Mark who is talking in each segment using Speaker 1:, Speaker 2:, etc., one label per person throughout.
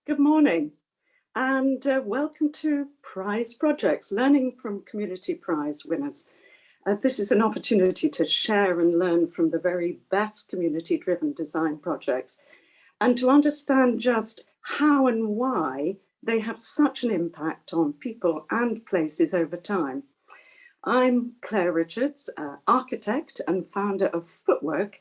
Speaker 1: Good morning and welcome to Prize Projects, Learning from Community Prize Winners. This is an opportunity to share and learn from the very best community-driven design projects and to understand just how and why they have such an impact on people and places over time. I'm Claire Richards, architect and founder of Footwork,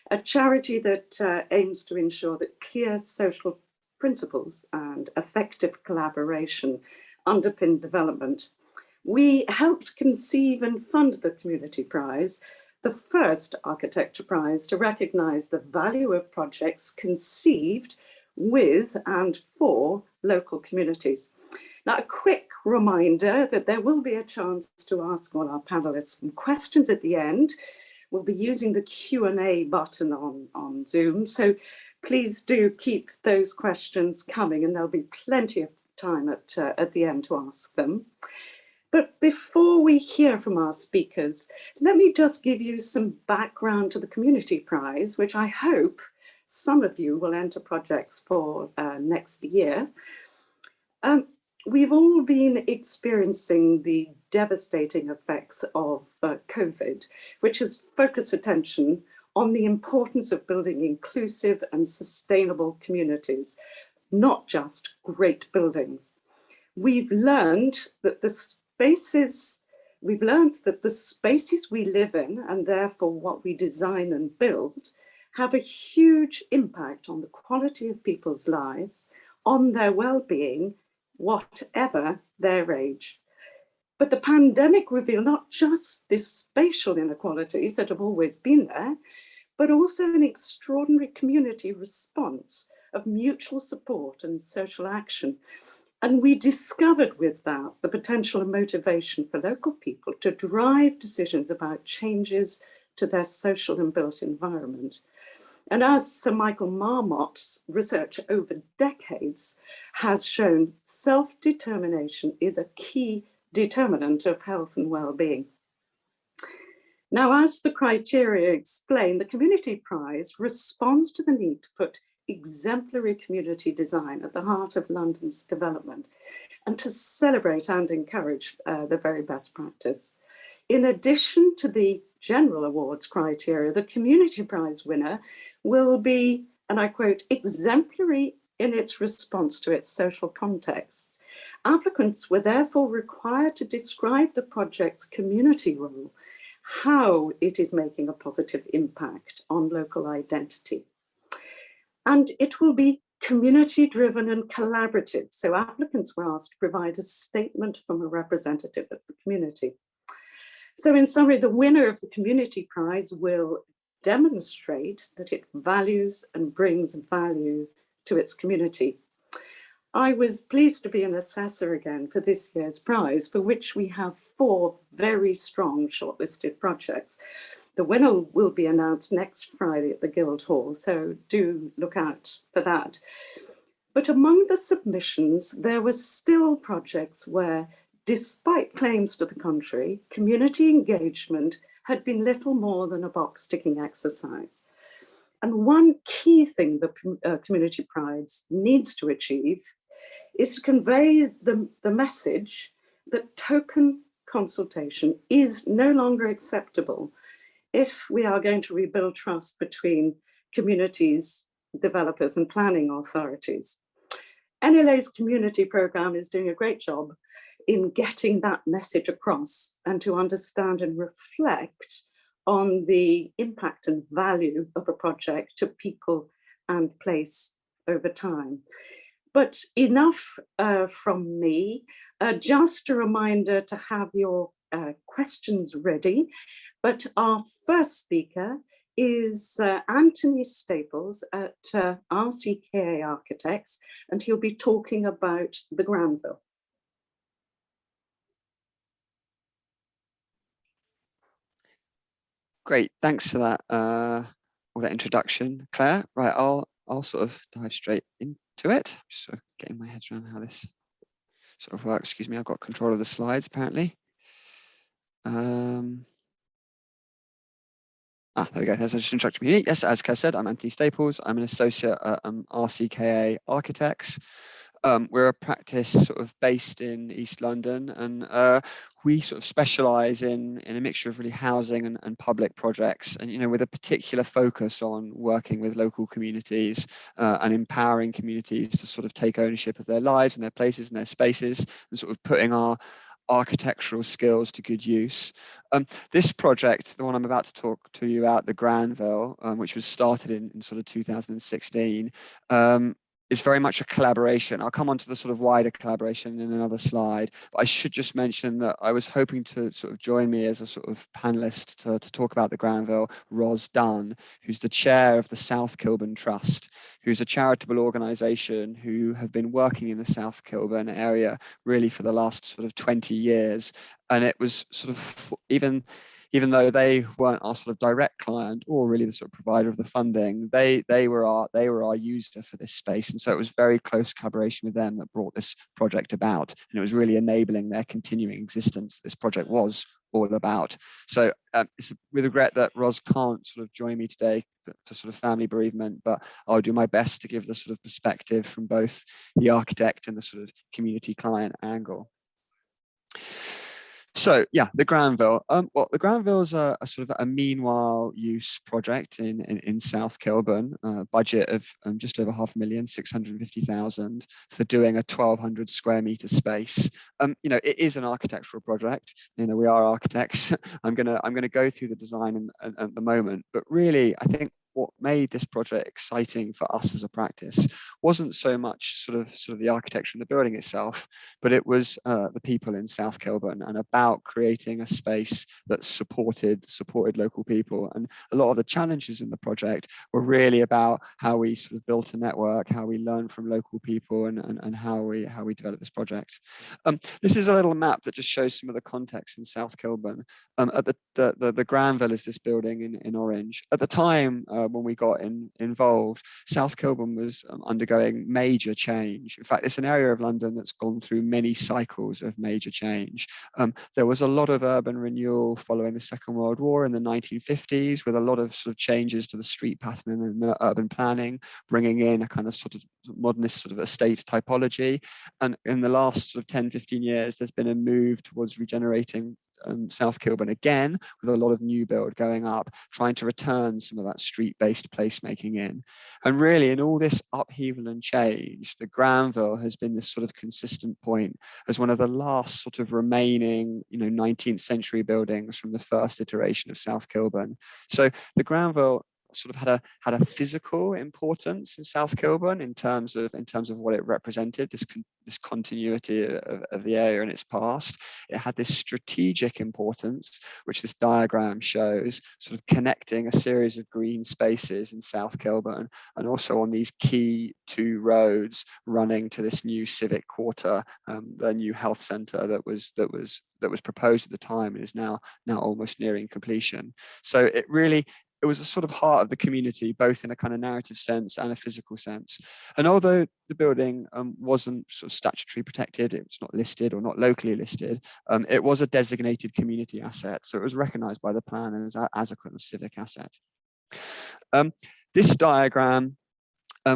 Speaker 1: a charity that aims to ensure that clear social principles and effective collaboration underpin development. We helped conceive and fund the Community Prize, the first architecture prize to recognise the value of projects conceived with and for local communities. Now, a quick reminder that there will be a chance to ask all our panelists some questions at the end. We'll be using the Q&A button on Zoom, so please do keep those questions coming and there'll be plenty of time at the end to ask them. But before we hear from our speakers, let me just give you some background to the Community Prize, which I hope some of you will enter projects for next year. We've all been experiencing the devastating effects of COVID, which has focused attention on the importance of building inclusive and sustainable communities, not just great buildings. We've learned that the spaces we live in, and therefore what we design and build, have a huge impact on the quality of people's lives, on their well-being, whatever their age. But the pandemic revealed not just the spatial inequalities that have always been there, but also an extraordinary community response of mutual support and social action. And we discovered with that the potential and motivation for local people to drive decisions about changes to their social and built environment. And as Sir Michael Marmot's research over decades has shown, self-determination is a key determinant of health and well-being. Now, as the criteria explain, the Community Prize responds to the need to put exemplary community design at the heart of London's development and to celebrate and encourage the very best practice. In addition to the general awards criteria, the Community Prize winner will be, and I quote, exemplary in its response to its social context. Applicants were therefore required to describe the project's community role, how it is making a positive impact on local identity. And it will be community-driven and collaborative, so applicants were asked to provide a statement from a representative of the community. So in summary, the winner of the Community Prize will demonstrate that it values and brings value to its community. I was pleased to be an assessor again for this year's prize, for which we have 4 very strong shortlisted projects. The winner will be announced next Friday at the Guildhall, so do look out for that. But among the submissions, there were still projects where, despite claims to the contrary, community engagement had been little more than a box-ticking exercise. And one key thing the Community Prize needs to achieve is to convey the message that token consultation is no longer acceptable if we are going to rebuild trust between communities, developers and planning authorities. NLA's community programme is doing a great job in getting that message across and to understand and reflect on the impact and value of a project to people and place over time. But enough from me, just a reminder to have your questions ready. But our first speaker is Anthony Staples at RCKA Architects, and he'll be talking about the Granville.
Speaker 2: Great, thanks for that, all that introduction, Claire. Right, I'll sort of dive straight into it. Just sort of getting my head around how this sort of works. Excuse me, I've got control of the slides apparently. There we go. There's just introduction unique. Yes, as Claire said, I'm Anthony Staples. I'm an associate at RCKA Architects. We're a practice sort of based in East London, and we sort of specialise in a mixture of really housing and public projects, and with a particular focus on working with local communities and empowering communities to sort of take ownership of their lives and their places and their spaces, and sort of putting our architectural skills to good use. This project, the one I'm about to talk to you about, the Granville, which was started in sort of 2016, is very much a collaboration. I'll come on to the sort of wider collaboration in another slide, but I should just mention that I was hoping to sort of join me as a sort of panelist to talk about the Granville, Ros Dunn, who's the chair of the South Kilburn Trust, who's a charitable organisation who have been working in the South Kilburn area really for the last sort of 20 years. And it was sort of, even though they weren't our sort of direct client or really the sort of provider of the funding, they were our user for this space. And so it was very close collaboration with them that brought this project about. And it was really enabling their continuing existence. This project was all about. So it's with regret that Ros can't sort of join me today for sort of family bereavement, but I'll do my best to give the sort of perspective from both the architect and the sort of community client angle. So yeah, the Granville. Well, the Granville is a sort of a meanwhile use project in South Kilburn, budget of just over $500,000, 650,000 for doing a 1,200 square meter space. It is an architectural project. We are architects. I'm gonna go through the design at the moment, but really, I think what made this project exciting for us as a practice wasn't so much sort of the architecture and the building itself, but it was the people in South Kilburn and about creating a space that supported local people. And a lot of the challenges in the project were really about how we sort of built a network, how we learned from local people, and how we developed this project. This is a little map that just shows some of the context in South Kilburn. At the Granville is this building in orange. At the time when we got involved, South Kilburn was undergoing major change. In fact, it's an area of London that's gone through many cycles of major change. There was a lot of urban renewal following the Second World War in the 1950s, with a lot of sort of changes to the street pattern and the urban planning, bringing in a kind of sort of modernist sort of estate typology. And in the last sort of 10, 15 years, there's been a move towards regenerating South Kilburn again, with a lot of new build going up, trying to return some of that street-based placemaking in. And really, in all this upheaval and change, the Granville has been this sort of consistent point as one of the last sort of remaining, 19th century buildings from the first iteration of South Kilburn. So the Granville sort of had a physical importance in South Kilburn in terms of what it represented, this continuity of the area in its past. It had this strategic importance, which this diagram shows, sort of connecting a series of green spaces in South Kilburn, and also on these key two roads running to this new civic quarter, the new health centre that was proposed at the time and is now almost nearing completion. So it was a sort of heart of the community, both in a kind of narrative sense and a physical sense. And although the building wasn't sort of statutory protected, it was not listed or not locally listed, it was a designated community asset. So it was recognised by the plan as a kind of civic asset. This diagram,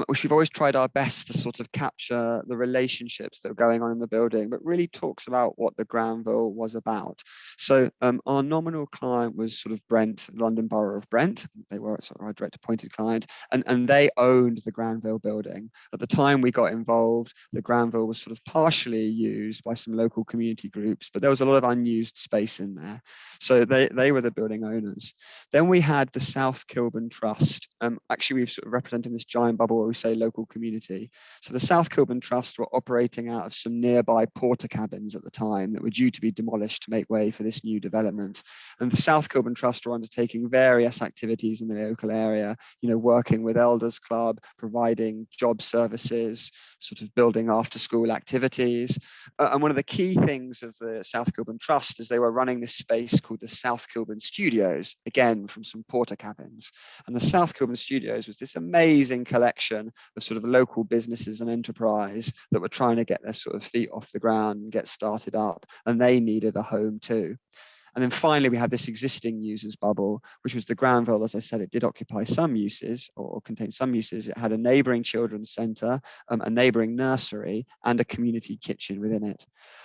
Speaker 2: which we've always tried our best to sort of capture the relationships that are going on in the building, but really talks about what the Granville was about. So our nominal client was sort of Brent, London Borough of Brent. They were sort of our direct appointed client, and they owned the Granville building. At the time we got involved, the Granville was sort of partially used by some local community groups, but there was a lot of unused space in there. So they were the building owners. Then we had the South Kilburn Trust. Actually, we've sort of represented this giant bubble where we say local community. So the South Kilburn Trust were operating out of some nearby porter cabins at the time that were due to be demolished to make way for this new development. And the South Kilburn Trust were undertaking various activities in the local area, working with Elders Club, providing job services, sort of building after school activities. And one of the key things of the South Kilburn Trust is they were running this space called the South Kilburn Studios, again from some porter cabins. And the South Kilburn Studios was this amazing collection of sort of local businesses and enterprise that were trying to get their sort of feet off the ground and get started up, and they needed a home too. And then finally, we had this existing users bubble, which was the Granville. As I said, it did occupy some uses or contain some uses. It had a neighbouring children's centre, a neighbouring nursery, and a community kitchen within it.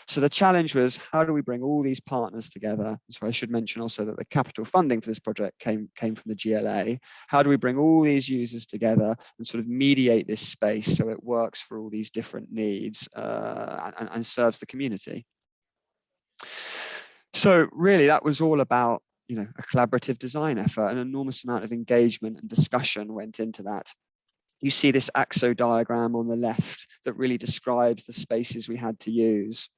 Speaker 2: So the challenge was, how do we bring all these partners together? So I should mention also that the capital funding for this project came from the GLA. How do we bring all these users together and sort of mediate this space so it works for all these different needs and serves the community? So really, that was all about, you know, a collaborative design effort. An enormous amount of engagement and discussion went into that. You see this AXO diagram on the left that really describes the spaces we had to use.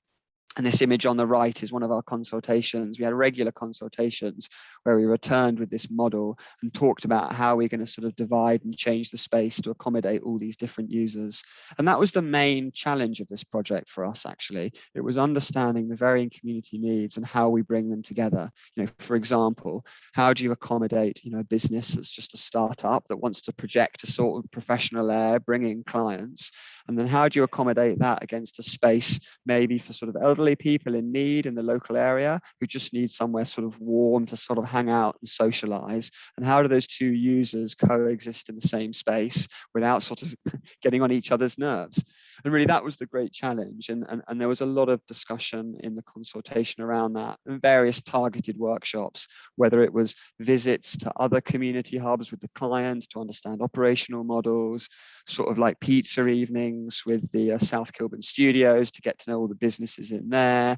Speaker 2: And this image on the right is one of our consultations. We had regular consultations where we returned with this model and talked about how we're going to sort of divide and change the space to accommodate all these different users. And that was the main challenge of this project for us, actually. It was understanding the varying community needs and how we bring them together. You know, for example, how do you accommodate, you know, a business that's just a startup that wants to project a sort of professional air, bring in clients? And then how do you accommodate that against a space maybe for sort of elderly people in need in the local area who just need somewhere sort of warm to sort of hang out and socialize? And how do those two users coexist in the same space without sort of getting on each other's nerves? And really that was the great challenge. And there was a lot of discussion in the consultation around that, and various targeted workshops, whether it was visits to other community hubs with the client to understand operational models, sort of like pizza evenings with the South Kilburn studios to get to know all the businesses in there,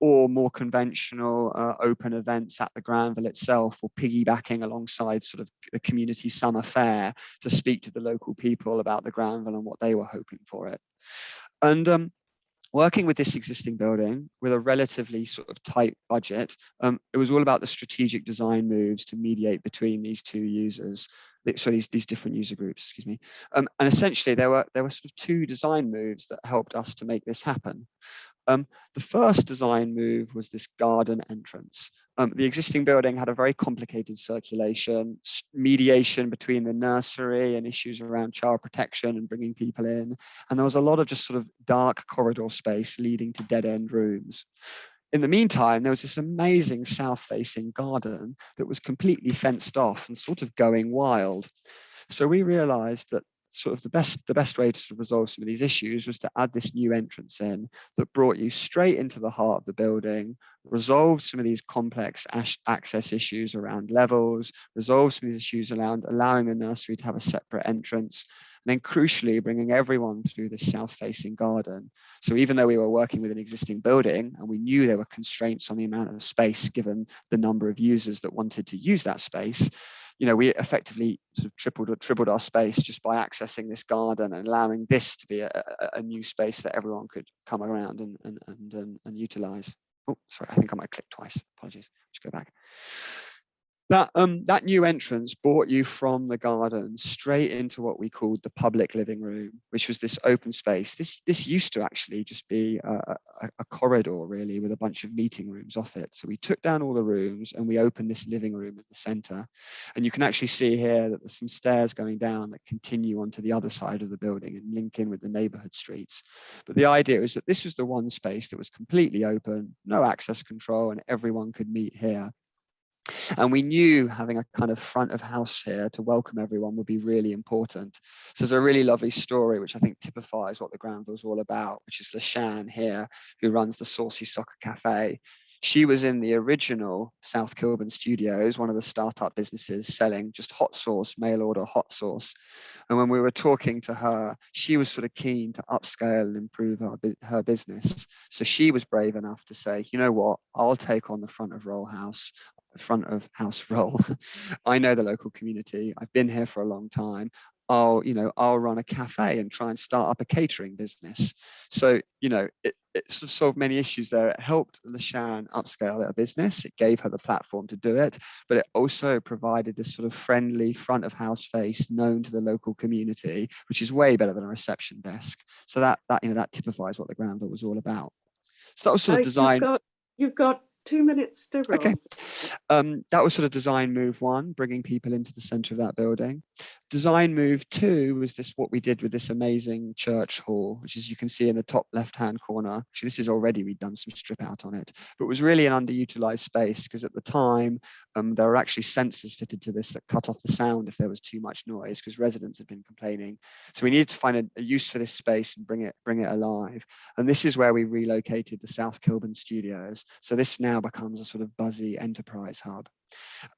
Speaker 2: or more conventional open events at the Granville itself, or piggybacking alongside sort of the community summer fair to speak to the local people about the Granville and what they were hoping for it. And working with this existing building with a relatively sort of tight budget, it was all about the strategic design moves to mediate between these two users. So these different user groups, excuse me. And essentially there were sort of two design moves that helped us to make this happen. The first design move was this garden entrance. The existing building had a very complicated circulation, mediation between the nursery and issues around child protection and bringing people in. And there was a lot of just sort of dark corridor space leading to dead-end rooms. In the meantime, there was this amazing south-facing garden that was completely fenced off and sort of going wild. So we realized that sort of the best way to sort of resolve some of these issues was to add this new entrance in that brought you straight into the heart of the building, resolved some of these complex access issues around levels, resolved some of these issues around allowing the nursery to have a separate entrance, and then crucially bringing everyone through this south-facing garden. So even though we were working with an existing building and we knew there were constraints on the amount of space given the number of users that wanted to use that space, you know, we effectively sort of tripled our space just by accessing this garden and allowing this to be a new space that everyone could come around and utilize. Oh, sorry, I think I might click twice. Apologies. Let's go back. That new entrance brought you from the garden straight into what we called the public living room, which was this open space. This used to actually just be a corridor, really, with a bunch of meeting rooms off it. So we took down all the rooms and we opened this living room at the center. And you can actually see here that there's some stairs going down that continue onto the other side of the building and link in with the neighborhood streets. But the idea is that this was the one space that was completely open, no access control, and everyone could meet here. And we knew having a kind of front of house here to welcome everyone would be really important. So there's a really lovely story, which I think typifies what the Granville's all about, which is LaShanne here, who runs the Saucy Soccer Cafe. She was in the original South Kilburn studios, one of the startup businesses selling just hot sauce, mail order hot sauce. And when we were talking to her, she was sort of keen to upscale and improve her business. So she was brave enough to say, you know what, I'll take on the front of house role. I know the local community. I've been here for a long time. I'll run a cafe and try and start up a catering business. So, you know, it sort of solved many issues there. It helped LaShanne upscale her business. It gave her the platform to do it, but it also provided this sort of friendly front of house face known to the local community, which is way better than a reception desk. So that typifies what the Granville was all about. So that was sort of design.
Speaker 1: You've got 2 minutes to roll.
Speaker 2: Okay. That was sort of design move one, bringing people into the center of that building. design move 2 was what we did with this amazing church hall, which, as you can see in the top left-hand corner, actually this is already, we'd done some strip out on it, but was really an underutilized space, because at the time there were actually sensors fitted to this that cut off the sound if there was too much noise, because residents had been complaining. So we needed to find a use for this space and bring it alive. And this is where we relocated the South Kilburn studios. So this now becomes a sort of buzzy enterprise hub.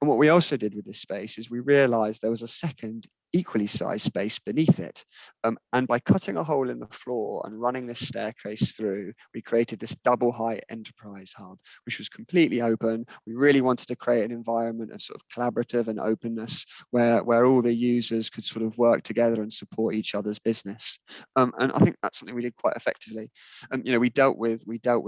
Speaker 2: And what we also did with this space is we realized there was a second equally sized space beneath it. And by cutting a hole in the floor and running this staircase through, we created this double height enterprise hub, which was completely open. We really wanted to create an environment of sort of collaborative and openness where all the users could sort of work together and support each other's business. And I think that's something we did quite effectively. We dealt with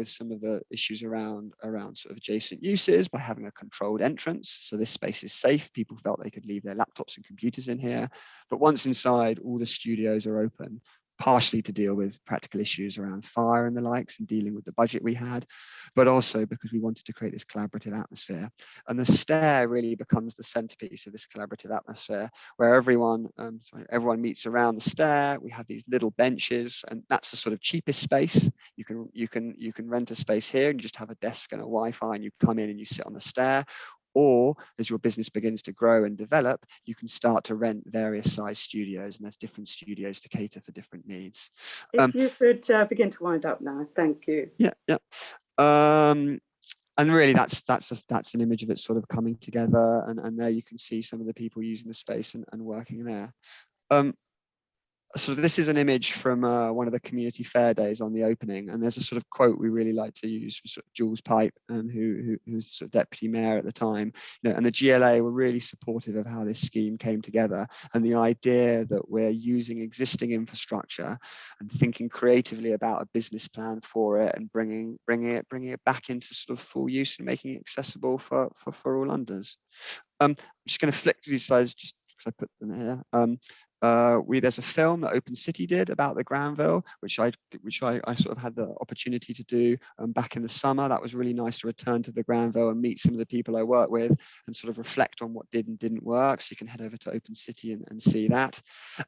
Speaker 2: some of the issues around sort of adjacent uses by having a controlled entrance. So this space is safe. People felt they could leave their laptops and computers in here. But once inside, all the studios are open, partially to deal with practical issues around fire and the likes and dealing with the budget we had, but also because we wanted to create this collaborative atmosphere. And the stair really becomes the centerpiece of this collaborative atmosphere, where everyone meets around the stair. We have these little benches, and that's the sort of cheapest space. You can rent a space here and you just have a desk and a Wi-Fi, and you come in and you sit on the stair. Or as your business begins to grow and develop, you can start to rent various size studios, and there's different studios to cater for different needs.
Speaker 1: If you could begin to wind up now, thank you.
Speaker 2: Yeah. And really, that's an image of it sort of coming together, and there you can see some of the people using the space and working there. So this is an image from one of the community fair days on the opening, and there's a sort of quote we really like to use from sort of Jules Pipe, who was sort of deputy mayor at the time. And the GLA were really supportive of how this scheme came together, and the idea that we're using existing infrastructure and thinking creatively about a business plan for it, and bringing it back into sort of full use and making it accessible for all Londoners. I'm just going to flick through these slides just because I put them here. There's a film that Open City did about the Granville, which I sort of had the opportunity to do back in the summer. That was really nice to return to the Granville and meet some of the people I work with and sort of reflect on what did and didn't work. So you can head over to Open City and see that.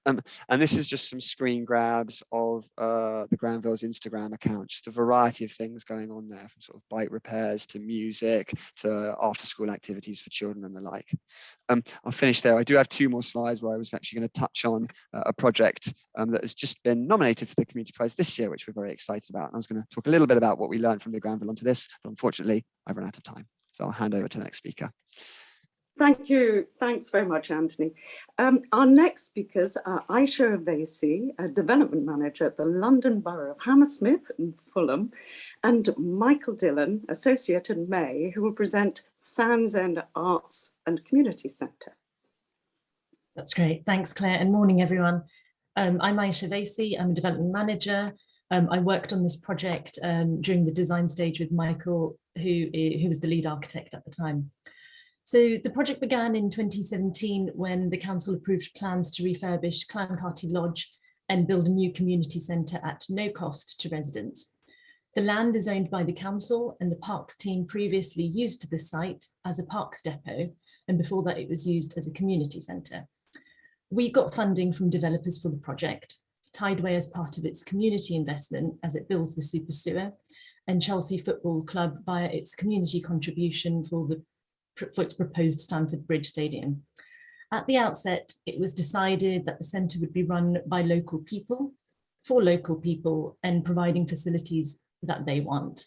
Speaker 2: And this is just some screen grabs of the Granville's Instagram account, just a variety of things going on there, from sort of bike repairs to music to after school activities for children and the like. I'll finish there. I do have 2 more slides where I was actually going to touch on a project that has just been nominated for the Community Prize this year, which we're very excited about. And I was going to talk a little bit about what we learned from the Granville onto this, but unfortunately, I've run out of time. So I'll hand over to the next speaker.
Speaker 1: Thank you. Thanks very much, Anthony. Our next speakers are Aisha Avesi, a development manager at the London Borough of Hammersmith and Fulham, and Michael Dillon, associate at May, who will present Sands End Arts and Community Centre.
Speaker 3: That's great. Thanks, Claire, and morning, everyone. I'm Aisha Avesi. I'm a development manager. I worked on this project during the design stage with Michael, who was the lead architect at the time. So the project began in 2017 when the council approved plans to refurbish Clancarty Lodge and build a new community centre at no cost to residents. The land is owned by the council, and the parks team previously used the site as a parks depot, and before that it was used as a community centre. We got funding from developers for the project, Tideway as part of its community investment as it builds the super sewer, and Chelsea Football Club via its community contribution for its proposed Stamford Bridge Stadium. At the outset, it was decided that the centre would be run by local people, for local people, and providing facilities that they want.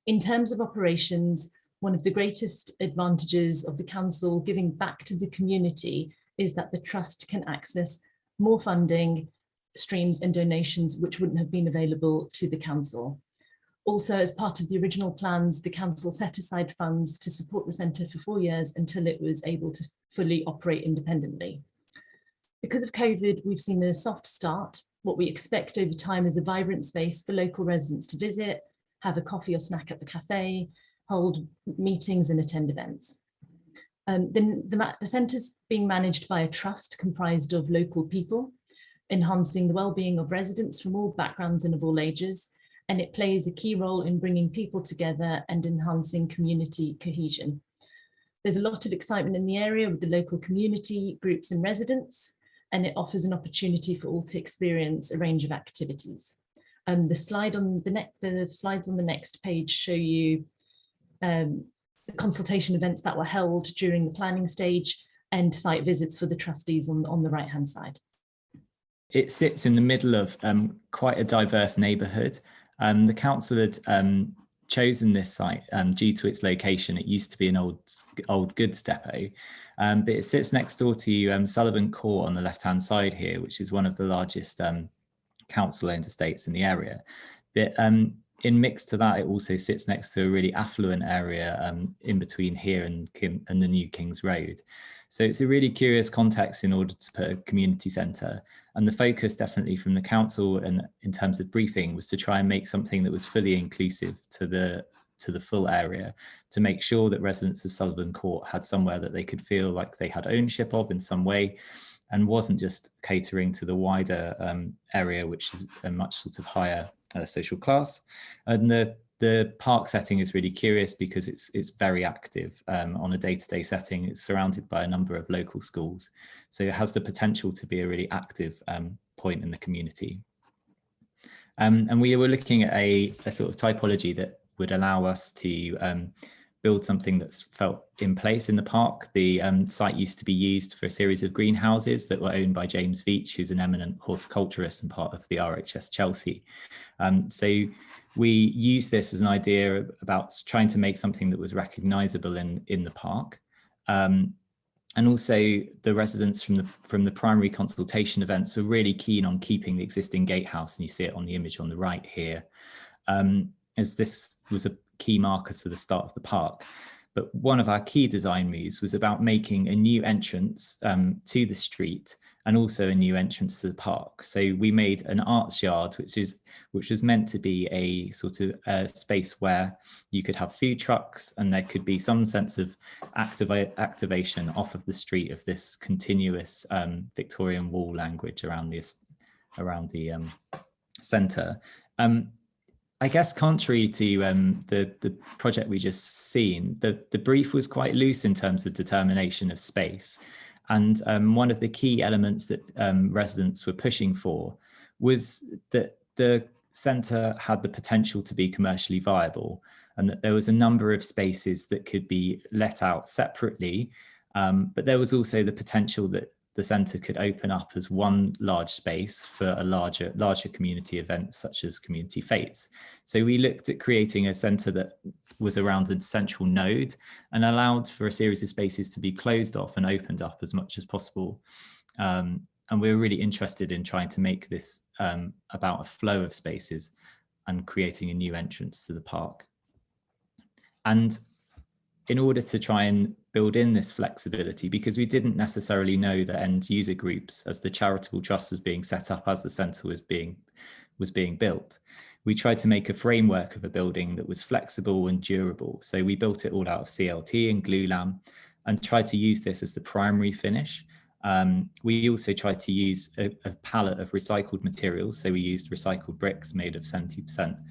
Speaker 3: In terms of operations, one of the greatest advantages of the council giving back to the community is that the trust can access more funding streams and donations which wouldn't have been available to the council. Also, as part of the original plans, the council set aside funds to support the centre for 4 years until it was able to fully operate independently. Because of COVID, we've seen a soft start. What we expect over time is a vibrant space for local residents to visit, have a coffee or snack at the cafe, hold meetings and attend events. The centre's being managed by a trust comprised of local people, enhancing the well-being of residents from all backgrounds and of all ages, and it plays a key role in bringing people together and enhancing community cohesion. There's a lot of excitement in the area with the local community, groups and residents, and it offers an opportunity for all to experience a range of activities. The slides on the next page show you the consultation events that were held during the planning stage and site visits for the trustees on the right-hand side.
Speaker 4: It sits in the middle of quite a diverse neighbourhood. The council had chosen this site due to its location. It used to be an old goods depot, but it sits next door to Sullivan Court on the left-hand side here, which is one of the largest council-owned estates in the area. But in mix to that, it also sits next to a really affluent area in between here and the new King's Road. So it's a really curious context in order to put a community centre. And the focus definitely from the council and in terms of briefing was to try and make something that was fully inclusive to the full area, to make sure that residents of Sullivan Court had somewhere that they could feel like they had ownership of in some way, and wasn't just catering to the wider area, which is a much sort of higher social class. And the park setting is really curious because it's very active on a day-to-day setting. It's surrounded by a number of local schools, so it has the potential to be a really active point in the community. And we were looking at a sort of typology that would allow us to build something that's felt in place in the park. The site used to be used for a series of greenhouses that were owned by James Veitch, who's an eminent horticulturist and part of the RHS Chelsea. So we used this as an idea about trying to make something that was recognisable in the park. And also the residents from the primary consultation events were really keen on keeping the existing gatehouse, and you see it on the image on the right here, as this was a key marker to the start of the park. But one of our key design moves was about making a new entrance to the street and also a new entrance to the park. So we made an arts yard, which was meant to be a sort of space where you could have food trucks and there could be some sense of activation off of the street of this continuous Victorian wall language around the centre. I guess contrary to the project we just seen, the brief was quite loose in terms of determination of space. And one of the key elements that residents were pushing for was that the centre had the potential to be commercially viable, and that there was a number of spaces that could be let out separately. But there was also the potential that the centre could open up as one large space for a larger community events such as community fetes. So we looked at creating a centre that was around a central node and allowed for a series of spaces to be closed off and opened up as much as possible. And we were really interested in trying to make this about a flow of spaces and creating a new entrance to the park. And in order to try and build in this flexibility, because we didn't necessarily know the end user groups as the charitable trust was being set up as the centre was being built, we tried to make a framework of a building that was flexible and durable. So we built it all out of CLT and glulam and tried to use this as the primary finish. We also tried to use a palette of recycled materials. So we used recycled bricks made of 70%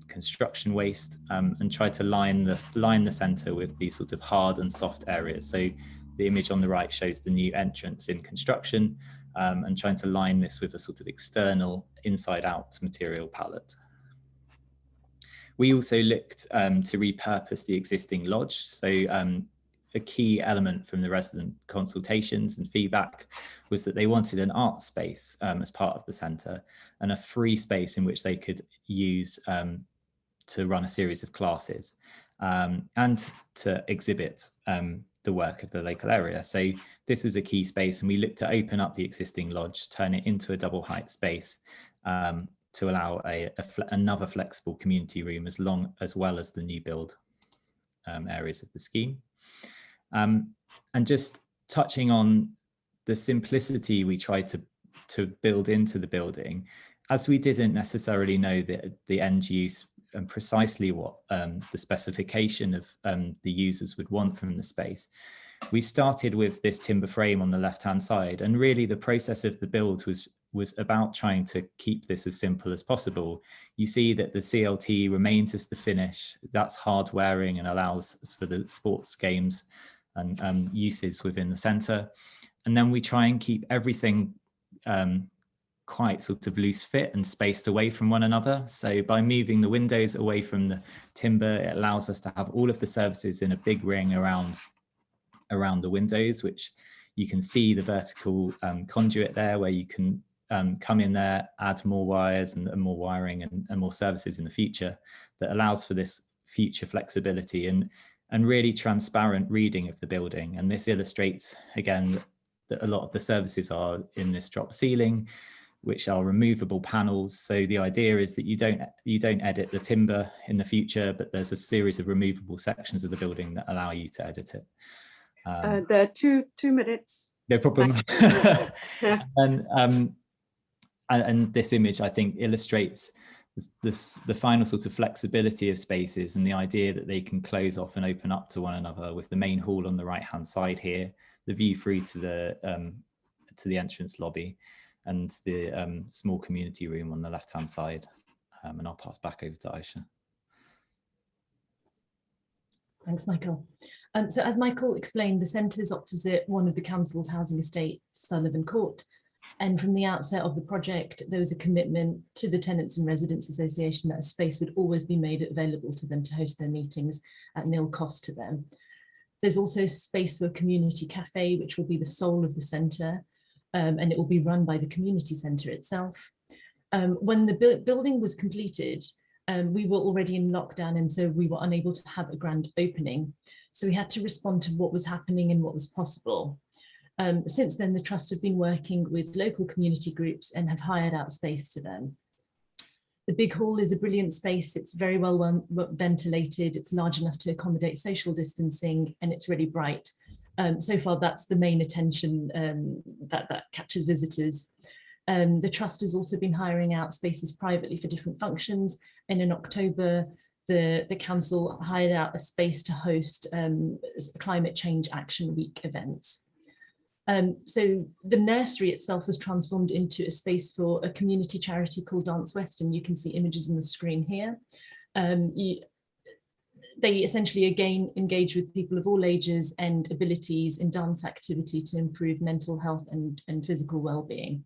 Speaker 4: construction waste, and tried to line the centre with these sort of hard and soft areas. So the image on the right shows the new entrance in construction, and trying to line this with a sort of external inside out material palette. We also looked to repurpose the existing lodge. So a key element from the resident consultations and feedback was that they wanted an art space as part of the centre, and a free space in which they could use to run a series of classes and to exhibit the work of the local area. So this was a key space, and we looked to open up the existing lodge, turn it into a double height space to allow another flexible community room as well as the new build areas of the scheme. And just touching on the simplicity we tried to build into the building, as we didn't necessarily know the end use and precisely what the specification of the users would want from the space. We started with this timber frame on the left-hand side, and really the process of the build was about trying to keep this as simple as possible. You see that the CLT remains as the finish. That's hard wearing and allows for the sports games and uses within the centre. And then we try and keep everything quite sort of loose fit and spaced away from one another. So by moving the windows away from the timber, it allows us to have all of the services in a big ring around the windows, which you can see the vertical conduit there, where you can come in there, add more wires and more wiring and more services in the future, that allows for this future flexibility and really transparent reading of the building. And this illustrates again that a lot of the services are in this drop ceiling, which are removable panels. So the idea is that you don't edit the timber in the future, but there's a series of removable sections of the building that allow you to edit it.
Speaker 1: There are two minutes.
Speaker 4: No problem.
Speaker 1: Yeah.
Speaker 4: And this image, I think, illustrates the final sort of flexibility of spaces and the idea that they can close off and open up to one another, with the main hall on the right-hand side here, the view through to the entrance lobby, and the small community room on the left-hand side. And I'll pass back over to Aisha.
Speaker 3: Thanks, Michael. So as Michael explained, the centre is opposite one of the council's housing estates, Sullivan Court. And from the outset of the project, there was a commitment to the Tenants and Residents Association that a space would always be made available to them to host their meetings at nil cost to them. There's also space for a community cafe, which will be the soul of the centre, and it will be run by the community centre itself. When the building was completed, we were already in lockdown, and so we were unable to have a grand opening. So we had to respond to what was happening and what was possible. Since then, the Trust have been working with local community groups and have hired out space to them. The big hall is a brilliant space. It's very well ventilated. It's large enough to accommodate social distancing, and it's really bright. So far, that's the main attention that catches visitors. The Trust has also been hiring out spaces privately for different functions. And in October, the council hired out a space to host Climate Change Action Week events. So the nursery itself was transformed into a space for a community charity called Dance West, and you can see images on the screen here. They essentially again engage with people of all ages and abilities in dance activity to improve mental health and physical well-being.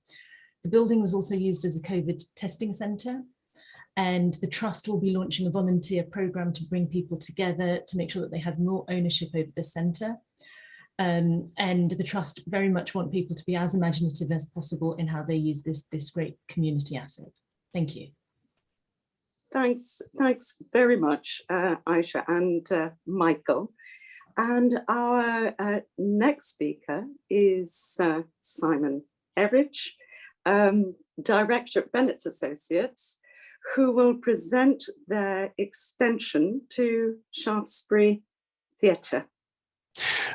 Speaker 3: The building was also used as a COVID testing centre, and the Trust will be launching a volunteer programme to bring people together to make sure that they have more ownership over the centre. And the Trust very much want people to be as imaginative as possible in how they use this great community asset. Thank you.
Speaker 1: Thanks very much, Aisha and Michael. And our next speaker is Simon Everidge, Director at Bennett's Associates, who will present their extension to Shaftesbury Theatre.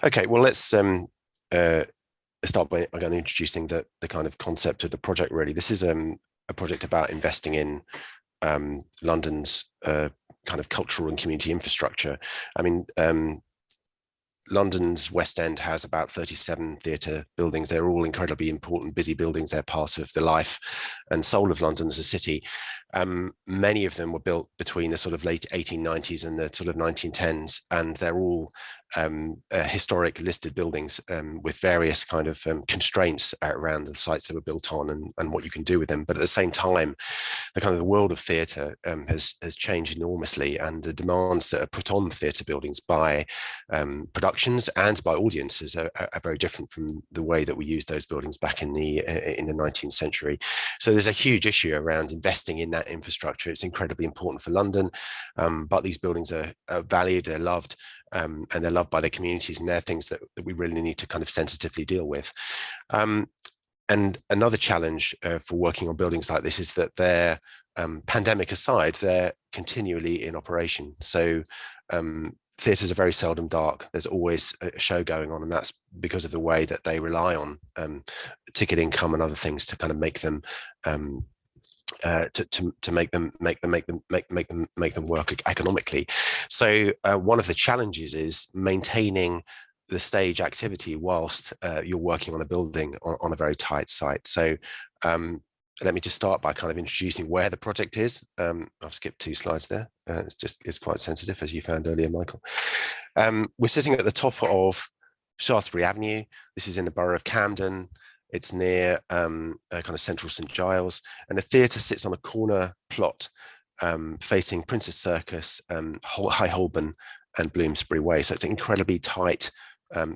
Speaker 5: Okay, well, let's start by introducing the kind of concept of the project, really. This is a project about investing in London's kind of cultural and community infrastructure. I mean, London's West End has about 37 theatre buildings. They're all incredibly important, busy buildings. They're part of the life and soul of London as a city. Many of them were built between the sort of late 1890s and the sort of 1910s, and they're all historic listed buildings with various kind of constraints around the sites they were built on and what you can do with them. But at the same time, the kind of the world of theatre has changed enormously, and the demands that are put on theatre buildings by productions and by audiences are very different from the way that we used those buildings back in the 19th century. So there's a huge issue around investing in that infrastructure. It's incredibly important for London, but these buildings are valued, they're loved, and they're loved by their communities, and they're things that we really need to kind of sensitively deal with. And another challenge for working on buildings like this is that they're, pandemic aside, they're continually in operation. So theatres are very seldom dark. There's always a show going on, and that's because of the way that they rely on ticket income and other things to kind of make them to make them work economically. So one of the challenges is maintaining the stage activity whilst you're working on a building on a very tight site. So Let me just start by kind of introducing where the project is. I've skipped 2 slides there. It's quite sensitive, as you found earlier, Michael. We're sitting at the top of Shaftesbury Avenue. This is in the borough of Camden. It's near kind of central St Giles, and the theatre sits on a corner plot facing Prince's Circus, High Holborn and Bloomsbury Way. So it's an incredibly tight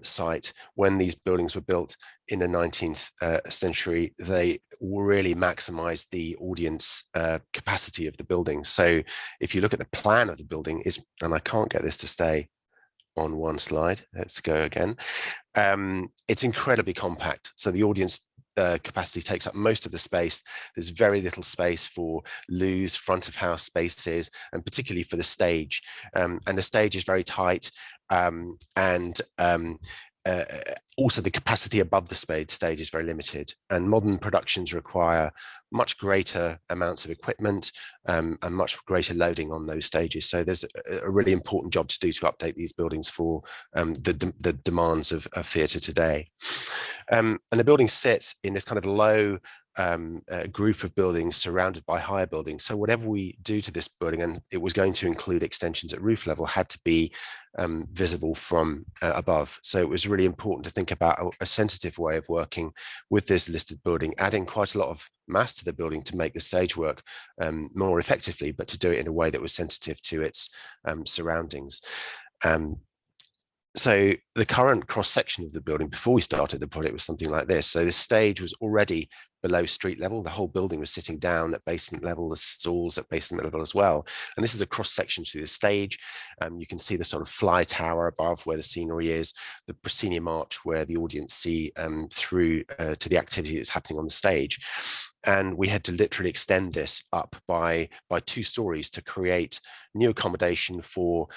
Speaker 5: site. When these buildings were built in the 19th century, they really maximized the audience capacity of the building. So if you look at the plan of the building, and I can't get this to stay on one slide, let's go again. It's incredibly compact. So the audience capacity takes up most of the space. There's very little space for loos, front of house spaces, and particularly for the stage. And the stage is very tight. Also the capacity above the stage is very limited, and modern productions require much greater amounts of equipment and much greater loading on those stages. So there's a really important job to do to update these buildings for the demands of theatre today. And the building sits in this kind of low group of buildings surrounded by higher buildings. So whatever we do to this building, and it was going to include extensions at roof level, had to be visible from above. So it was really important to think about a sensitive way of working with this listed building, adding quite a lot of mass to the building to make the stage work more effectively, but to do it in a way that was sensitive to its surroundings. So the current cross-section of the building before we started the project was something like this. So the stage was already below street level. The whole building was sitting down at basement level, the stalls at basement level as well. And this is a cross-section to the stage. You can see the sort of fly tower above where the scenery is, the proscenium arch where the audience see through to the activity that's happening on the stage. And we had to literally extend this up by 2 stories to create new accommodation for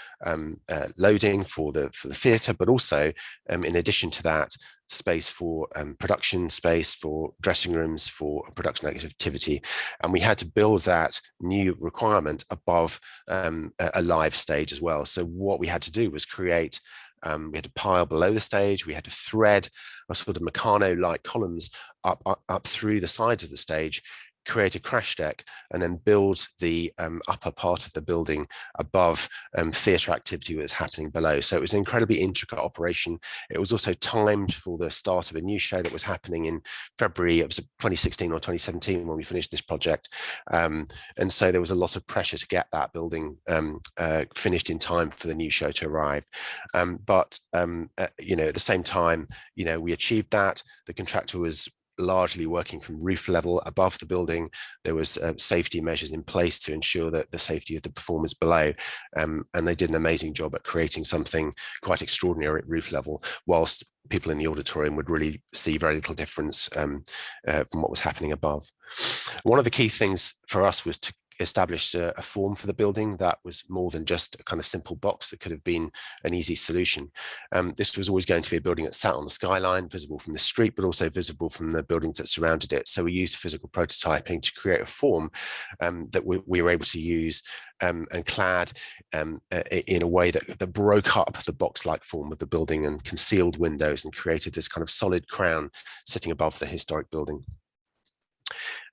Speaker 5: loading for the theatre, but also in addition to that, space for production, space for dressing rooms, for production activity. And we had to build that new requirement above a live stage as well. So what we had to do was create we had to pile below the stage. We had to thread a sort of Meccano-like columns up through the sides of the stage, create a crash deck, and then build the upper part of the building above theatre activity that was happening below. So it was an incredibly intricate operation. It was also timed for the start of a new show that was happening in February, it was 2016 or 2017 when we finished this project. And so there was a lot of pressure to get that building finished in time for the new show to arrive. But you know, at the same time, you know, we achieved that. The contractor was largely working from roof level above the building. There was safety measures in place to ensure that the safety of the performers below, and they did an amazing job at creating something quite extraordinary at roof level, whilst people in the auditorium would really see very little difference from what was happening above. One of the key things for us was to establish a form for the building that was more than just a kind of simple box that could have been an easy solution. This was always going to be a building that sat on the skyline, visible from the street, but also visible from the buildings that surrounded it. So we used physical prototyping to create a form that we were able to use and clad in a way that broke up the box-like form of the building and concealed windows and created this kind of solid crown sitting above the historic building.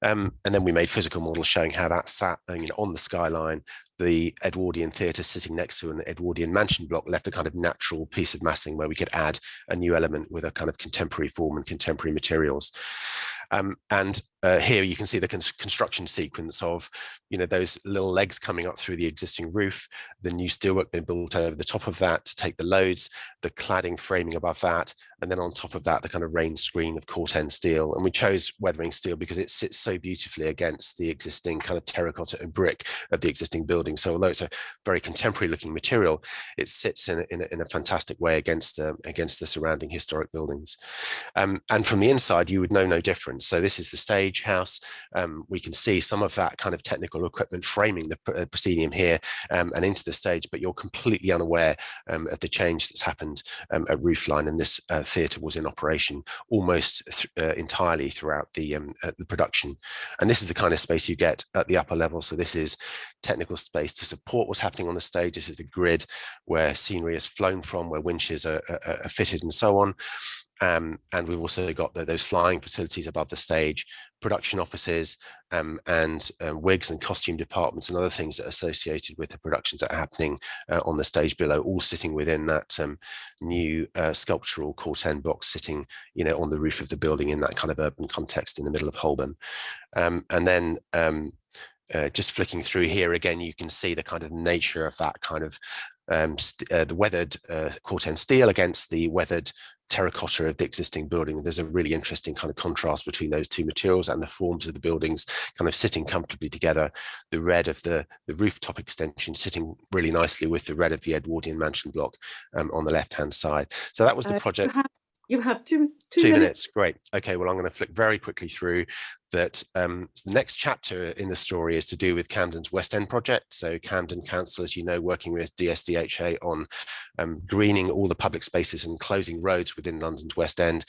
Speaker 5: And then we made physical models showing how that sat on the skyline. The Edwardian theatre sitting next to an Edwardian mansion block left a kind of natural piece of massing where we could add a new element with a kind of contemporary form and contemporary materials. Here you can see the construction sequence of, those little legs coming up through the existing roof, the new steelwork being built over the top of that to take the loads, the cladding framing above that, and then on top of that, the kind of rain screen of corten steel. And we chose weathering steel because it sits so beautifully against the existing kind of terracotta and brick of the existing building. So although it's a very contemporary looking material, it sits in a fantastic way against the surrounding historic buildings. And from the inside, you would know no difference. So this is the stage house. We can see some of that kind of technical equipment framing the proscenium here and into the stage, but you're completely unaware of the change that's happened at roofline, and this theatre was in operation almost entirely throughout the production. And this is the kind of space you get at the upper level. So this is technical space to support what's happening on the stage. This is the grid where scenery is flown from, where winches are fitted and so on. And we've also got those flying facilities above the stage, production offices, and wigs and costume departments and other things that are associated with the productions that are happening on the stage below, all sitting within that new sculptural Court-End box sitting, on the roof of the building in that kind of urban context in the middle of Holborn. And then just flicking through here again, you can see the kind of nature of that kind of the weathered Court-End steel against the weathered terracotta of the existing building. There's a really interesting kind of contrast between those two materials and the forms of the buildings kind of sitting comfortably together. The red of the rooftop extension sitting really nicely with the red of the Edwardian mansion block on the left-hand side. So that was the project.
Speaker 1: You have two
Speaker 5: minutes. Great. Okay, well, I'm going to flick very quickly through that. The next chapter in the story is to do with Camden's West End project. So Camden Council, as you know, working with DSDHA on greening all the public spaces and closing roads within London's West End.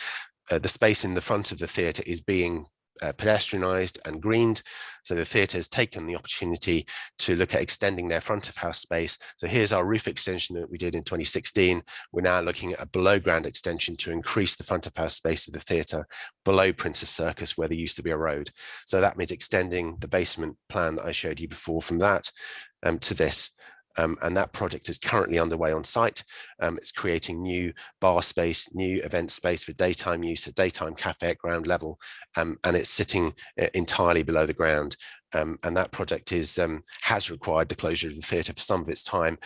Speaker 5: The space in the front of the theatre is being pedestrianised and greened. So the theatre has taken the opportunity to look at extending their front of house space. So here's our roof extension that we did in 2016. We're now looking at a below ground extension to increase the front of house space of the theatre below Prince's Circus, where there used to be a road. So that means extending the basement plan that I showed you before from that to this. And that project is currently underway on site. It's creating new bar space, new event space for daytime use, a daytime cafe at ground level, and it's sitting entirely below the ground. And that project has required the closure of the theatre for some of its time.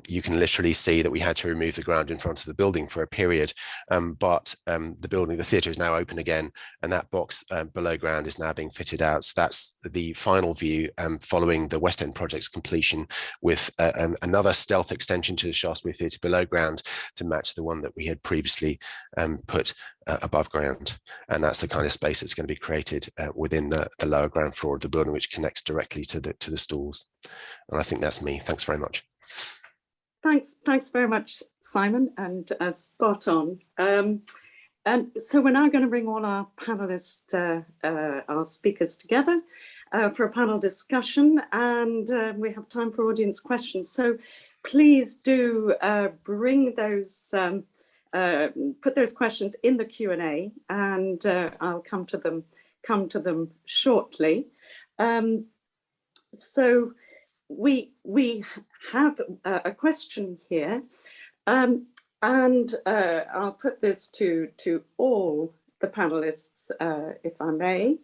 Speaker 5: You can literally see that we had to remove the ground in front of the building for a period, but the theatre is now open again, and that box below ground is now being fitted out. So that's the final view following the West End project's completion, with another stealth extension to the Shaftesbury Theatre below ground to match the one that we had previously put above ground. And that's the kind of space that's going to be created within the lower ground floor of the building, which connects directly to the stalls. And I think that's me. Thanks very much.
Speaker 1: Thanks very much, Simon, and spot on. And so we're now going to bring all our panelists, our speakers together for a panel discussion, and we have time for audience questions. So please do bring those, put those questions in the Q&A, and I'll come to them shortly. So we have a question here, and I'll put this to all the panelists, if I may.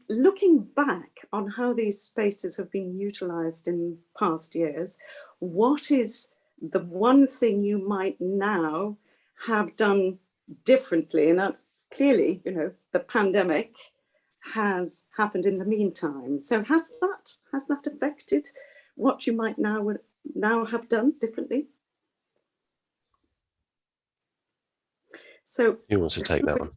Speaker 1: Looking back on how these spaces have been utilised in past years, what is the one thing you might now have done differently? And clearly, the pandemic has happened in the meantime. So has that affected what you might now have done differently? So
Speaker 5: who wants to take that one?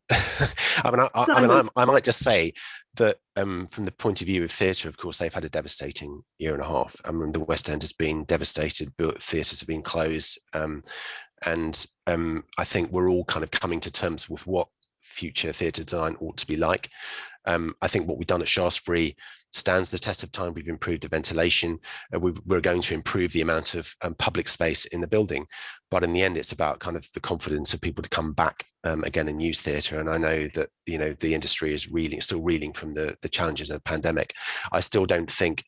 Speaker 5: I might just say that from the point of view of theatre, of course, they've had a devastating year and a half. I mean, the West End has been devastated, theatres have been closed, and I think we're all kind of coming to terms with what future theatre design ought to be like. I think what we've done at Shaftesbury stands the test of time. We've improved the ventilation. We're going to improve the amount of public space in the building. But in the end, it's about kind of the confidence of people to come back again and use theatre. And I know that, the industry is still reeling from the challenges of the pandemic. I still think,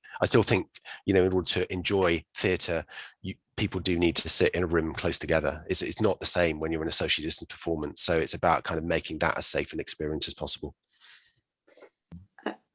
Speaker 5: in order to enjoy theatre, people do need to sit in a room close together. It's not the same when you're in a socially distant performance. So it's about kind of making that as safe an experience as possible.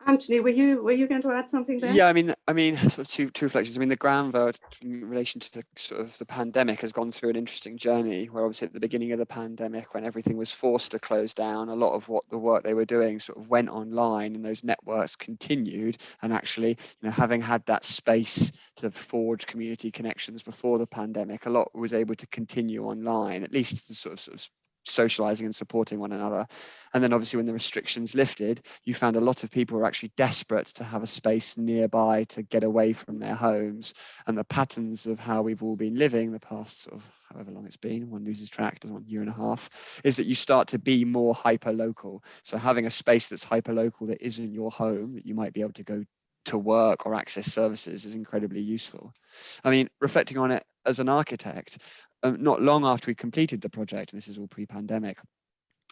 Speaker 1: Anthony, were you going to add something there?
Speaker 2: Yeah, I mean, sort of two reflections. I mean, the Granville, in relation to the pandemic, has gone through an interesting journey. Where obviously at the beginning of the pandemic, when everything was forced to close down, a lot of the work they were doing sort of went online, and those networks continued. And actually, having had that space to forge community connections before the pandemic, a lot was able to continue online, at least to sort of socializing and supporting one another. And then obviously when the restrictions lifted, you found a lot of people were actually desperate to have a space nearby to get away from their homes. And the patterns of how we've all been living the past sort of however long it's been, one loses track, doesn't want, year and a half, is that you start to be more hyper local. So having a space that's hyper local that isn't your home, that you might be able to go to work or access services is incredibly useful. I mean, reflecting on it as an architect, not long after we completed the project, and this is all pre-pandemic,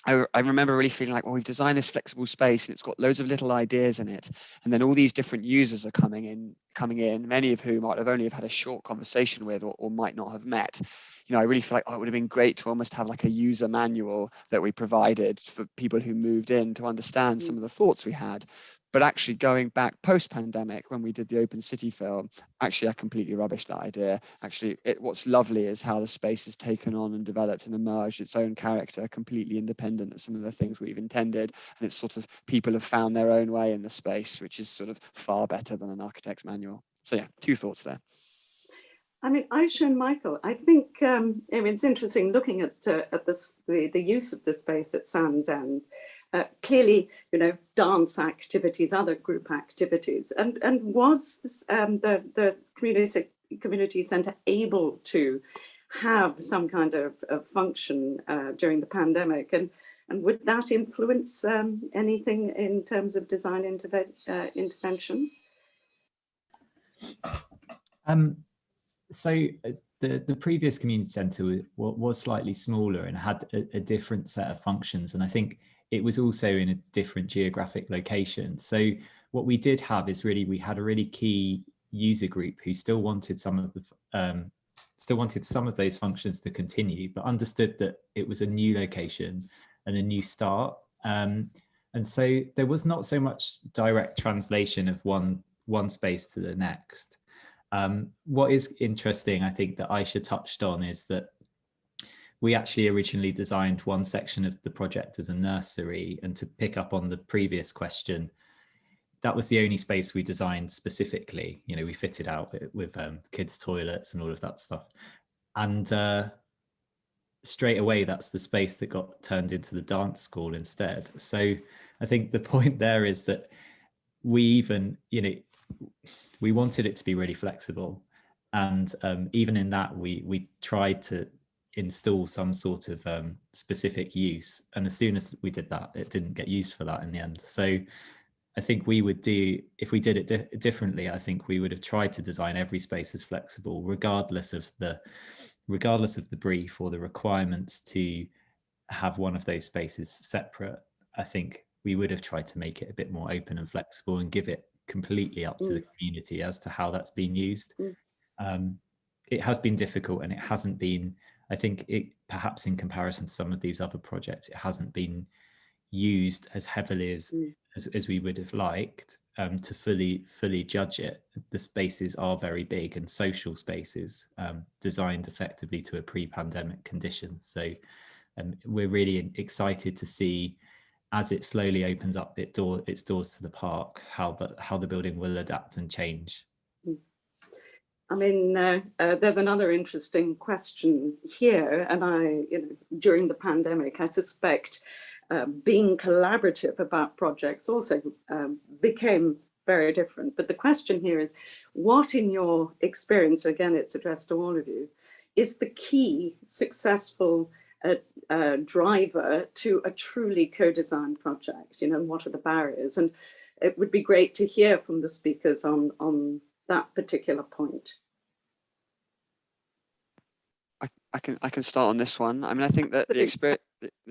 Speaker 2: I remember really feeling like, well, we've designed this flexible space and it's got loads of little ideas in it. And then all these different users are coming in, many of whom might have only have had a short conversation with or might not have met. You know, I really feel like, oh, it would have been great to almost have like a user manual that we provided for people who moved in to understand some of the thoughts we had. But actually going back post-pandemic, when we did the Open City film, actually I completely rubbished that idea. Actually, what's lovely is how the space has taken on and developed and emerged its own character, completely independent of some of the things we've intended. And it's sort of, people have found their own way in the space, which is sort of far better than an architect's manual. So yeah, 2 thoughts there.
Speaker 1: I mean, Aisha and Michael, I think I mean, it's interesting looking at this, the use of the space at Sands End. Clearly, you know, dance activities, other group activities, and was this, the community centre able to have some kind of function during the pandemic, and would that influence anything in terms of design interventions?
Speaker 4: So the previous community centre was slightly smaller and had a different set of functions, and I think it was also in a different geographic location. So what we did have is we had a really key user group who still wanted some of those functions to continue, but understood that it was a new location and a new start. And so there was not so much direct translation of one space to the next. What is interesting, I think, that Aisha touched on is that we actually originally designed one section of the project as a nursery, and to pick up on the previous question, that was the only space we designed specifically. You know, we fitted out with kids' toilets and all of that stuff. And straight away, that's the space that got turned into the dance school instead. So I think the point there is that we wanted it to be really flexible. And even in that, we tried to install some sort of specific use. And as soon as we did that, it didn't get used for that in the end. So I think if we did it differently, I think we would have tried to design every space as flexible, regardless of the brief or the requirements to have one of those spaces separate. I think we would have tried to make it a bit more open and flexible and give it completely up to the community as to how that's being used. It has been difficult, and it hasn't been, I think perhaps in comparison to some of these other projects, it hasn't been used as heavily as we would have liked to fully judge it. The spaces are very big and social spaces, designed effectively to a pre-pandemic condition. So we're really excited to see, as it slowly opens up its doors to the park, how the building will adapt and change.
Speaker 1: I mean, there's another interesting question here, and during the pandemic, I suspect being collaborative about projects also became very different. But the question here is, what in your experience, again, it's addressed to all of you, is the key successful driver to a truly co-designed project? You know, what are the barriers? And it would be great to hear from the speakers on that particular point.
Speaker 2: I can start on this one. I mean, I think that the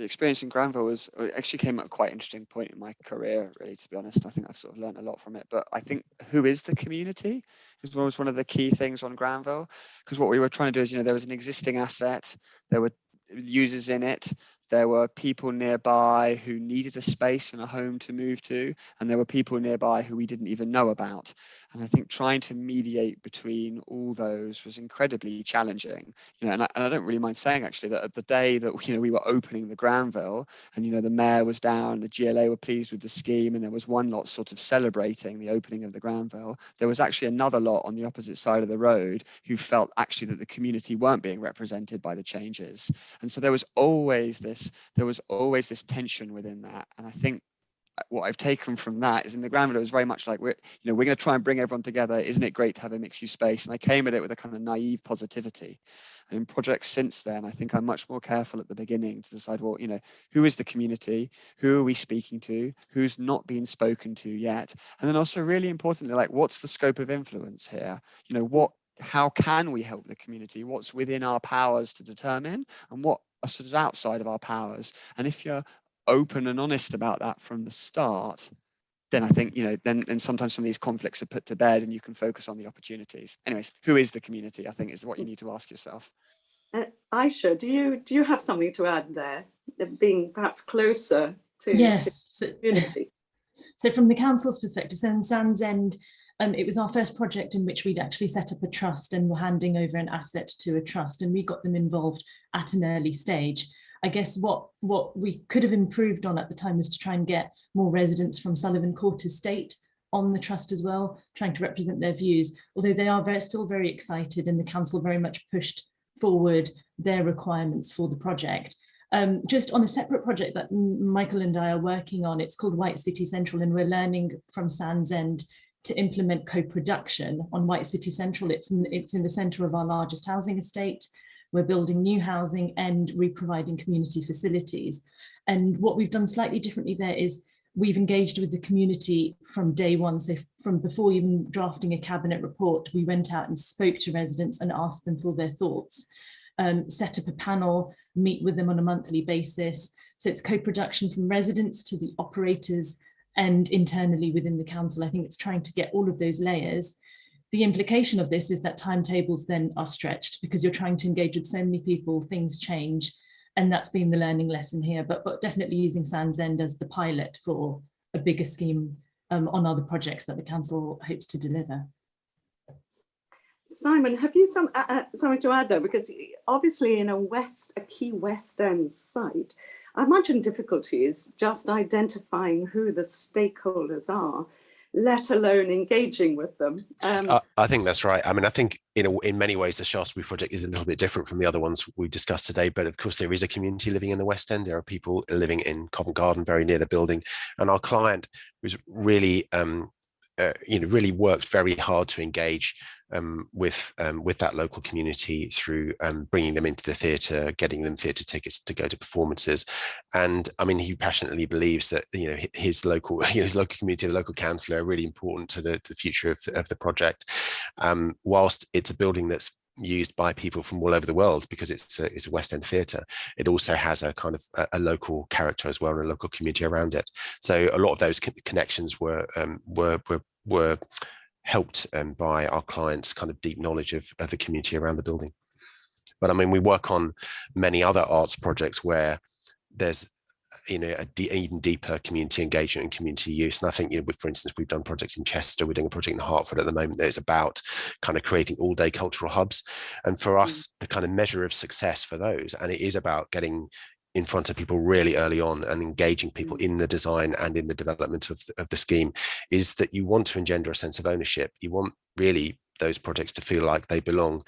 Speaker 2: experience in Granville actually came at a quite interesting point in my career, really, to be honest. I think I've sort of learned a lot from it. But I think who is the community was one of the key things on Granville, because what we were trying to do is, you know, there was an existing asset, there were users in it, there were people nearby who needed a space and a home to move to, and there were people nearby who we didn't even know about. And I think trying to mediate between all those was incredibly challenging. You know, and I don't really mind saying actually that at the day that, you know, we were opening the Granville, and, you know, the mayor was down, the GLA were pleased with the scheme, and there was one lot sort of celebrating the opening of the Granville, there was actually another lot on the opposite side of the road who felt actually that the community weren't being represented by the changes. And so there was always this tension within that. And I think what I've taken from that is in the Granville, it was very much like we're going to try and bring everyone together. Isn't it great to have a mixed use space? And I came at it with a kind of naive positivity. And in projects since then, I think I'm much more careful at the beginning to decide, well, who is the community? Who are we speaking to? Who's not been spoken to yet? And then also really importantly, like, what's the scope of influence here? How can we help the community? What's within our powers to determine, and what are sort of outside of our powers? And if you're open and honest about that from the start, then I think, then sometimes some of these conflicts are put to bed and you can focus on the opportunities. Anyways, who is the community, I think, is what you need to ask yourself.
Speaker 1: Aisha, do you have something to add there, being perhaps closer to,
Speaker 3: yes.
Speaker 1: to the community?
Speaker 3: So from the council's perspective, so in Sands End, it was our first project in which we'd actually set up a trust and were handing over an asset to a trust, and we got them involved at an early stage. I guess what we could have improved on at the time was to try and get more residents from Sullivan Court Estate on the trust as well, trying to represent their views, although they are still very excited, and the council very much pushed forward their requirements for the project. Just on a separate project that Michael and I are working on, it's called White City Central, and we're learning from Sands End to implement co-production on White City Central. It's in the centre of our largest housing estate. We're building new housing and re-providing community facilities. And what we've done slightly differently there is we've engaged with the community from day one. So from before even drafting a cabinet report, we went out and spoke to residents and asked them for their thoughts, set up a panel, meet with them on a monthly basis. So it's co-production from residents to the operators and internally within the council. I think it's trying to get all of those layers. The implication of this is that timetables then are stretched because you're trying to engage with so many people, things change, and that's been the learning lesson here, but definitely using Sands End as the pilot for a bigger scheme on other projects that the council hopes to deliver.
Speaker 1: Simon, have you something to add there? Because obviously in a key West End site, I imagine difficulties just identifying who the stakeholders are, let alone engaging with them.
Speaker 5: I think that's right. I mean, I think in many ways the Shaftesbury project is a little bit different from the other ones we discussed today, but of course there is a community living in the West End. There are people living in Covent Garden, very near the building, and our client was really really worked very hard to engage with that local community through bringing them into the theatre, getting them theatre tickets to go to performances. And I mean, he passionately believes that his local community, the local councillor, are really important to the future of the project. Whilst it's a building that's used by people from all over the world because it's a West End theatre, it also has a kind of a local character as well, and a local community around it. So a lot of those connections were helped by our clients' kind of deep knowledge of the community around the building. But I mean, we work on many other arts projects where there's even deeper community engagement and community use. And I think, for instance, we've done projects in Chester, we're doing a project in Hertford at the moment that is about kind of creating all-day cultural hubs. And for us, the kind of measure of success for those, and it is about getting in front of people really early on and engaging people in the design and in the development of the scheme, is that you want to engender a sense of ownership. You want really those projects to feel like they belong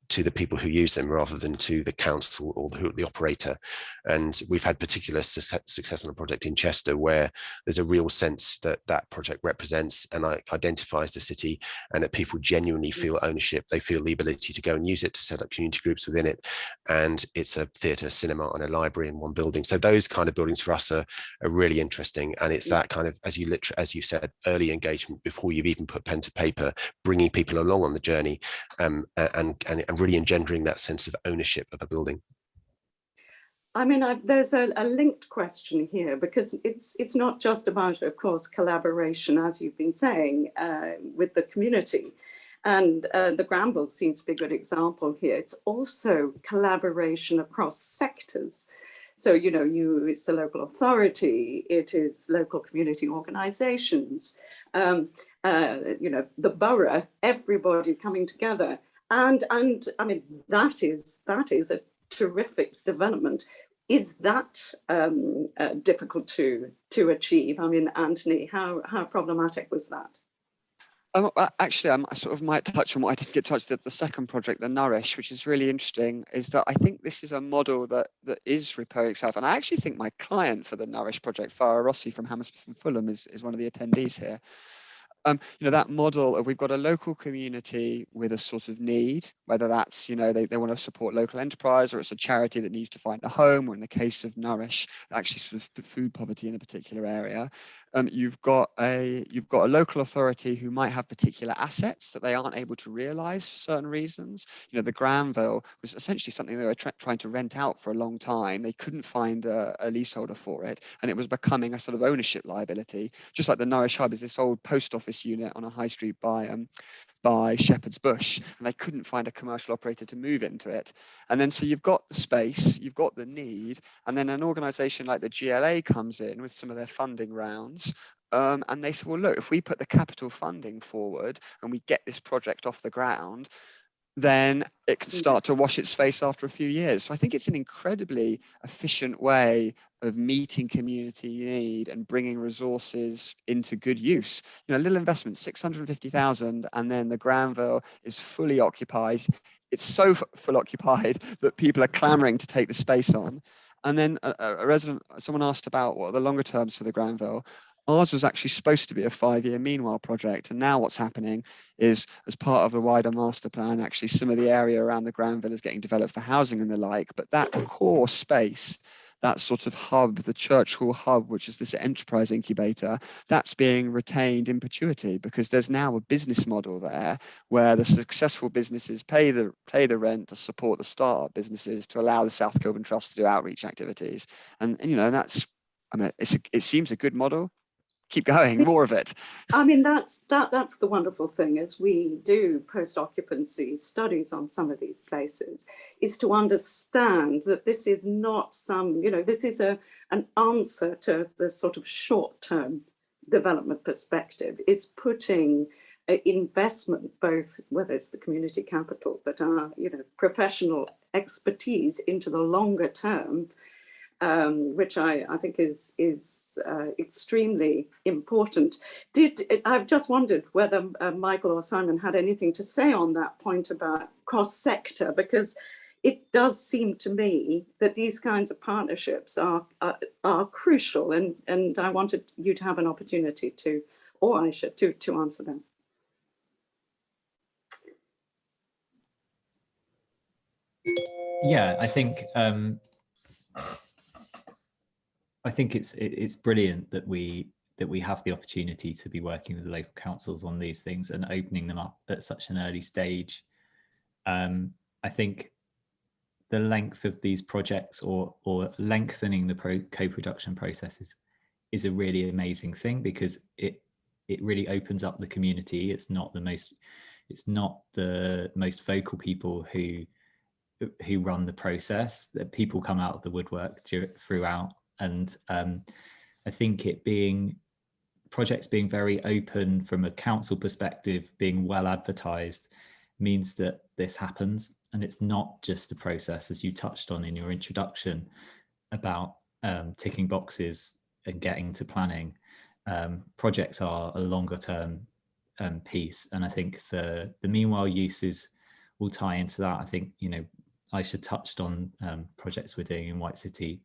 Speaker 5: to the people who use them rather than to the council or the operator. And we've had particular success on a project in Chester where there's a real sense that that project represents and identifies the city, and that people genuinely feel ownership. They feel the ability to go and use it to set up community groups within it. And it's a theatre, cinema and a library in one building. So those kind of buildings for us are really interesting. And it's that kind of, as you said, early engagement before you've even put pen to paper, bringing people along on the journey and really engendering that sense of ownership of a building.
Speaker 1: I mean, there's a linked question here, because it's not just about, of course, collaboration, as you've been saying, with the community. And the Granville seems to be a good example here. It's also collaboration across sectors. So, it's the local authority, it is local community organizations, the borough, everybody coming together. And I mean, that is a terrific development. Is that difficult to achieve? I mean, Anthony, how problematic was that?
Speaker 2: Actually, I sort of might touch on what I didn't get touched at the second project, the Nourish, which is really interesting, is that I think this is a model that is repairing itself. And I actually think my client for the Nourish project, Farah Rossi from Hammersmith and Fulham, is one of the attendees here. That model of we've got a local community with a sort of need, whether that's, they want to support local enterprise, or it's a charity that needs to find a home, or in the case of Nourish, actually sort of food poverty in a particular area. You've got a local authority who might have particular assets that they aren't able to realize for certain reasons. The Granville was essentially something they were trying to rent out for a long time. They couldn't find a leaseholder for it, and it was becoming a sort of ownership liability. Just like the Nourish Hub is this old post office unit on a high street by Shepherd's Bush, and they couldn't find a commercial operator to move into it. And then so you've got the space, you've got the need, and then an organization like the GLA comes in with some of their funding rounds, and they say, well, look, if we put the capital funding forward and we get this project off the ground, then it can start to wash its face after a few years. So I think it's an incredibly efficient way of meeting community need and bringing resources into good use. A little investment, 650,000, and then the Granville is fully occupied. It's so full occupied that people are clamoring to take the space on. And then a resident, someone asked about what are the longer terms for the Granville. Ours was actually supposed to be a 5-year meanwhile project, and now what's happening is, as part of the wider master plan, actually some of the area around the Granville is getting developed for housing and the like, but that core space, that sort of hub, the Church Hall hub, which is this enterprise incubator, that's being retained in perpetuity, because there's now a business model there where the successful businesses pay the rent to support the startup businesses to allow the South Kilburn Trust to do outreach activities. And that's, it seems a good model. Keep going, more of it.
Speaker 1: I mean, that's the wonderful thing as we do post-occupancy studies on some of these places, is to understand that this is not this is an answer to the sort of short-term development perspective, is putting investment, both whether it's the community capital, but our professional expertise into the longer term, which I think is extremely important. I've just wondered whether Michael or Simon had anything to say on that point about cross-sector, because it does seem to me that these kinds of partnerships are crucial, and I wanted you to have an opportunity to, or Aisha, to answer them.
Speaker 4: Yeah, I think it's brilliant that we have the opportunity to be working with the local councils on these things and opening them up at such an early stage. I think the length of these projects or lengthening the co-production processes is a really amazing thing, because it really opens up the community. It's not the most vocal people who run the process, that people come out of the woodwork throughout. And I think projects being very open from a council perspective, being well advertised, means that this happens. And it's not just a process, as you touched on in your introduction, about ticking boxes and getting to planning. Projects are a longer term piece. And I think the meanwhile uses will tie into that. I think, Aisha touched on projects we're doing in White City,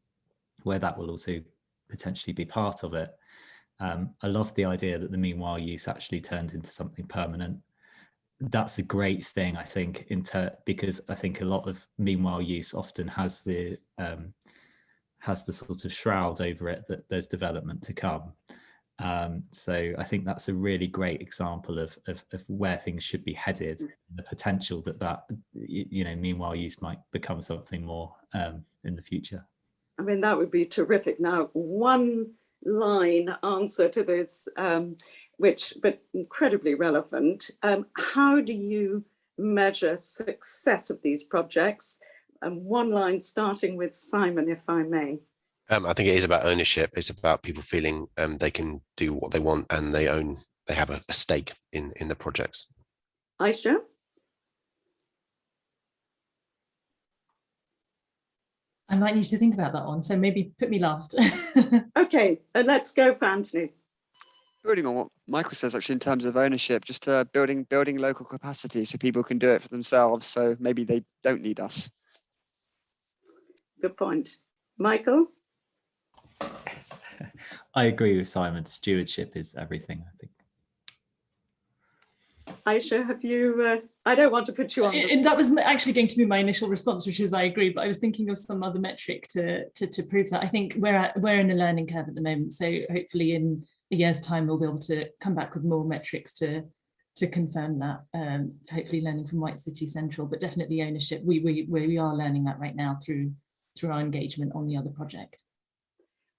Speaker 4: where that will also potentially be part of it. I love the idea that the meanwhile use actually turned into something permanent. That's a great thing, I think, because I think a lot of meanwhile use often has the sort of shroud over it that there's development to come. So I think that's a really great example of where things should be headed, the potential that meanwhile use might become something more in the future.
Speaker 1: I mean, that would be terrific. Now, one line answer to this, but incredibly relevant. How do you measure success of these projects? One line starting with Simon, if I may.
Speaker 5: I think it is about ownership. It's about people feeling they can do what they want and they have a stake in the projects.
Speaker 1: Aisha?
Speaker 3: I might need to think about that one, so maybe put me last.
Speaker 1: Okay, let's go for Anthony.
Speaker 2: building on what Michael says, actually, in terms of ownership, just building local capacity so people can do it for themselves. So maybe they don't need us.
Speaker 1: Good point. Michael?
Speaker 4: I agree with Simon. Stewardship is everything, I think.
Speaker 1: Aisha, have you, I don't want to put you on the
Speaker 3: And that was actually going to be my initial response, which is I agree, but I was thinking of some other metric to prove that. I think we're in a learning curve at the moment, so hopefully in a year's time we'll be able to come back with more metrics to confirm that, hopefully learning from White City Central, but definitely ownership. We are learning that right now through our engagement on the other project.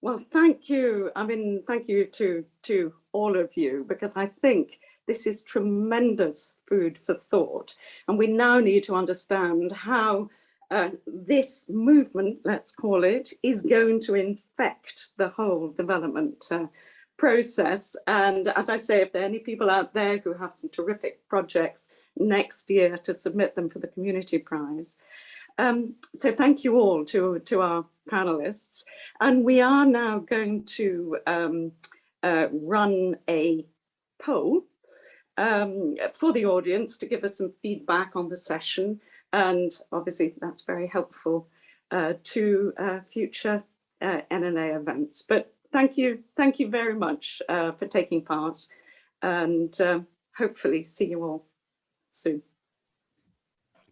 Speaker 1: Well, thank you. I mean, thank you to all of you, because I think this is tremendous food for thought. And we now need to understand how this movement, let's call it, is going to infect the whole development process. And as I say, if there are any people out there who have some terrific projects next year, to submit them for the Community Prize. So thank you all to our panelists. And we are now going to run a poll for the audience to give us some feedback on the session. And obviously that's very helpful to future NNA events. But thank you very much for taking part, and hopefully see you all soon.